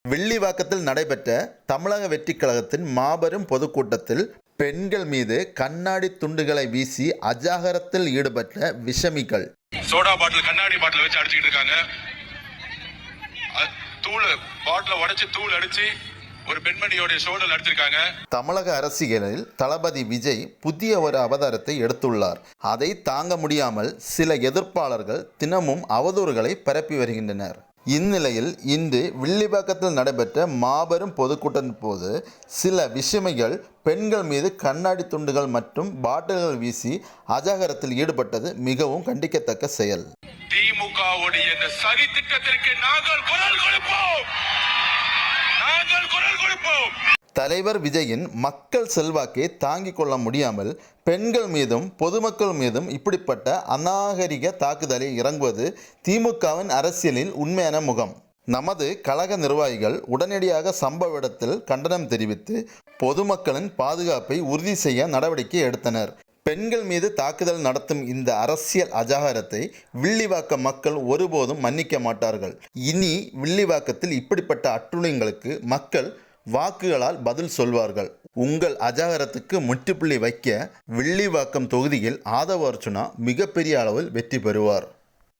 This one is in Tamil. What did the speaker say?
வில்லிவாக்கத்தில் நடைபெற்ற தமிழக வெற்றிக் கழகத்தின் மாபெரும் பொதுக்கூட்டத்தில் பெண்கள் மீது கண்ணாடி துண்டுகளை வீசி அஜாகரத்தில் ஈடுபட்ட விஷமிகள். சோடா பாட்டில் கண்ணாடி பாட்டில் வச்சு அடிச்சுக்கிட்டு இருக்காங்க. தூள் பாட்டில் உடைச்சு தூள் அடிச்சு ஒரு பெண்மணியோட ஷோல்டர் அடிச்சிருக்காங்க. தமிழக அரசியலில் தளபதி விஜய் புதிய ஒரு அவதாரத்தை எடுத்துள்ளார். அதை தாங்க முடியாமல் சில எதிர்ப்பாளர்கள் தினமும் அவதூறுகளை பரப்பி வருகின்றனர். இந்நிலையில் இன்று வில்லிவாக்கத்தில் நடைபெற்ற மாபெரும் பொதுக்கூட்டத்தின் போது சில விஷமிகள் பெண்கள் மீது கண்ணாடி துண்டுகள் மற்றும் பாட்டில்கள் வீசி அஜாகரத்தில் ஈடுபட்டது மிகவும் கண்டிக்கத்தக்க செயல். திமுகவுடைய இந்த சதி திட்டத்திற்கு நாங்கள் குரல் கொடுப்போம். தலைவர் விஜயின் மக்கள் செல்வாக்கை தாங்கிக் கொள்ள முடியாமல் பெண்கள் மீதும் பொதுமக்கள் மீதும் இப்படிப்பட்ட அநாகரிக தாக்குதலில் இறங்குவது திமுகவின் அரசியலில் உண்மையான முகம். நமது கழக நிர்வாகிகள் உடனடியாக சம்பவ இடத்தில் கண்டனம் தெரிவித்து பொதுமக்களின் பாதுகாப்பை உறுதி செய்ய நடவடிக்கை எடுத்தனர். பெண்கள் மீது தாக்குதல் நடத்தும் இந்த அரசியல் அஜாகரத்தை வில்லிவாக்க மக்கள் ஒருபோதும் மன்னிக்க மாட்டார்கள். இனி வில்லிவாக்கத்தில் இப்படிப்பட்ட அட்டுழியங்களுக்கு மக்கள் வாக்குகளால் பதில் சொல்வார்கள். உங்கள் அஜாகரத்துக்கு முற்றுப்புள்ளி வைக்க வில்லிவாக்கம் தொகுதியில் ஆதவ அர்ச்சுனா மிகப்பெரிய அளவில் வெற்றி பெறுவார்.